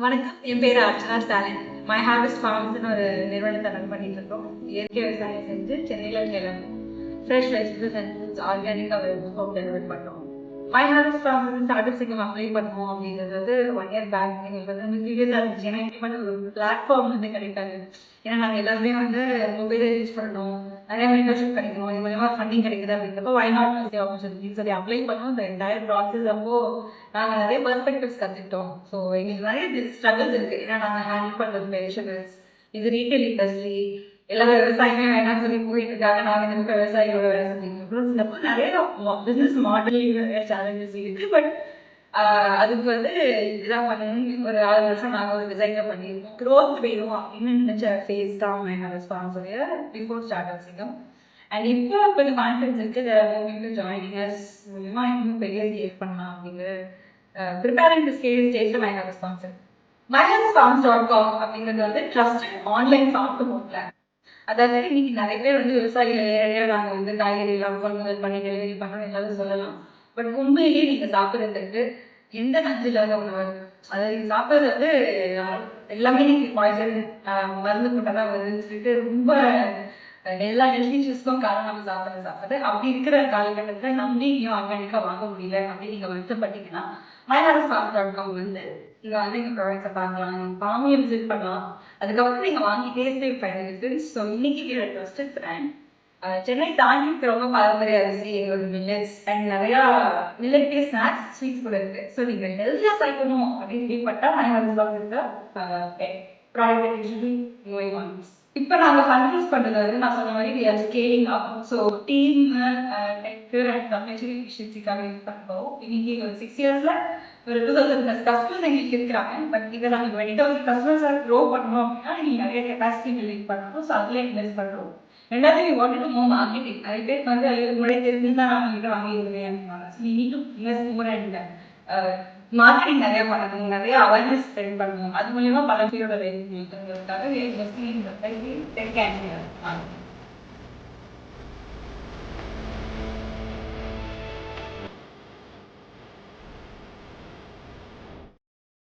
வணக்கம், என் பேர் Archana Stalin. My harvest ஃபார்ம்ஸ்னு ஒரு நிறுவனத்தை ரன் பண்ணிட்டு இருக்கோம். இயற்கை விவசாயம் செஞ்சு சென்னையில் நிலம் ஃப்ரெஷ் வெஜிடபிள்ஸ் அண்ட் ஃப்ரூட்ஸ் ஆர்கானிக்காக ஹோம் டெலிவரி பண்ணோம். மை ஹார்வெஸ்ட் ஃபார்ம்ஸ் ஸ்டார்டப்ஸுக்கு அப்ளை பண்ணுவோம் அப்படிங்கிறது வந்து 1 year பேக் எங்களுக்கு வந்து சீரியஸாக இருந்துச்சு. ஏன்னா இப்படி ஒரு பிளாட்ஃபார்ம் வந்து கிடைக்காது. ஏன்னா நாங்கள் எல்லாருமே வந்து மொபைலை யூஸ் பண்ணணும், நிறைய மெம்பர்ஷிப் கிடைக்கணும், இது மூலமா ஃபண்டிங் கிடைக்குது அப்படிங்கிறப்போ வை நாட் ஆப்பர்ச்சுனிட்டி சொல்லி அப்ளை பண்ணோம். இந்த என்டையர் ப்ராசஸ் அப்போ நாங்கள் நிறைய பெர்ஸ்பெக்டிவ்ஸ் கற்றுக்கிட்டோம். ஸோ எங்களுக்கு நிறைய ஸ்ட்ரகிள்ஸ் இருக்குது. ஏன்னா நாங்கள் ஹேண்டில் பண்ணுறது பேஷன்ஸ், இது ரீட்டைல் இண்டஸ்ட்ரி, எல்லா விவசாயமே வேணாம்னு சொல்லி போயிட்டு இருக்காங்க. நாங்கள் இந்த விவசாயிகளோட வேலை செஞ்சுருக்கோம். நிறைய பிஸ்னஸ் மாடலிங் நிறைய சேலஞ்சஸ் இருக்குது. பட் அதுக்கு வந்து இதுதான் பண்ணணும். ஒரு 6 வருஷம் நாங்கள் ஒரு டிசைனர் பண்ணியிருக்கோம். க்ரோத் வேணும் அப்படின்னு நினைச்ச ஃபேஸ் தான் என்னோட ஸ்பான்சர் பிஃபோர் ஸ்டார்ட் அப் சிங்கம். அண்ட் இப்போ கொஞ்சம் கான்ஃபிடன்ஸ் இருக்குது ஜாயினிங் மூலமா இன்னும் பெரிய சேவ் பண்ணலாம் அப்படிங்கிற ப்ரிப்பேரிங் டு ஸ்கேல் ஸ்டேஜில் மைனஸ் ஸ்பான்சர். myhavefarms.com அப்படிங்கிறது வந்து trusted online farm to home plan. அதாவது இன்னைக்கு நிறைய பேர் வந்து விவசாயிகள் நாங்கள் வந்து காய்கறி எல்லாம் கொள்முதல் பண்ணி டெலிவரி பண்ணுறோம் எல்லாரும் சொல்லலாம். பட் உண்மையிலேயே நீங்கள் சாப்பிட்றதுக்கு எந்த நஞ்சு இல்லாத உணவு, அதாவது நீங்கள் சாப்பிட்றது வந்து எல்லாமே நீங்கள் பாய்சன் மருந்து போட்டதான் வருதுன்னு சொல்லிட்டு ரொம்ப எல்லா ஹெல்த் இஷ்யூஸ்க்கும் காரணம் நம்ம சாப்பிட்றது. அப்படி இருக்கிற காலகட்டத்தில் நம்மளே இங்கேயும் ஆர்கானிக்காக வாங்க முடியல அப்படின்னு நீங்கள் வருத்தப்பட்டீங்கன்னா myhavefarms.com வந்து நீங்கள் வந்து எங்கள் ப்ராடக்ட்ஸை பார்க்கலாம், நீங்கள் ஃபார்மையும் விசிட் பண்ணலாம். அதுக்கப்புறம் நீங்கள் வாங்கி டேஸ்டே பண்ணிட்டு. ஸோ இன்னைக்கு ட்ரஸ்டட் பிராண்ட் சென்னை தாண்டி ரொம்ப பாரம்பரிய அரிசி, எங்களோட மில்லட்ஸ் அண்ட் நிறையா மில்லட் பேஸ்ட் ஸ்நாக்ஸ் ஸ்வீட்ஸ் கூட இருக்கு. ஸோ நீங்கள் ஹெல்த்தியாக சாப்பிடணும் அப்படின்னு கேட்பட்டா myhavefarms ப்ராடக்ட் இப்போ நாங்கள் கன்ஃபியூஸ் பண்ணுறது வந்து நான் சொன்ன மாதிரி ஸ்கேலிங் அப். ஸோ டீம் டெக்டர் அண்ட் கம்யூனிட்டி எஃபிஷியன்சிக்காக யூஸ் பண்ணுறோம். இன்னைக்கு ஒரு 6 yearsல ஒரு 2000+ கஸ்டமர்ஸ் எங்களுக்கு இருக்கிறாங்க. பட் இதை நாங்கள் 20,000 கஸ்டமர்ஸாக க்ரோ பண்ணணும் அப்படின்னா நீங்கள் நிறைய கெப்பாசிட்டி பில்டிங் பண்ணணும். ஸோ அதில் இன்வெஸ்ட் பண்ணுறோம். ரெண்டாவது we wanted to move marketing. நிறைய பேருக்கு வந்து முன்னாடி தெரிஞ்சிருந்தா நான் உங்ககிட்ட வாங்கிடுவேன். we need to invest more and marketing நிறைய பண்ணணும், நிறைய அவேர்னஸ் ஸ்ப்ரெட் பண்ணணும். அது மூலியமா பல பேரோட வேலை இருக்கிறதுக்காக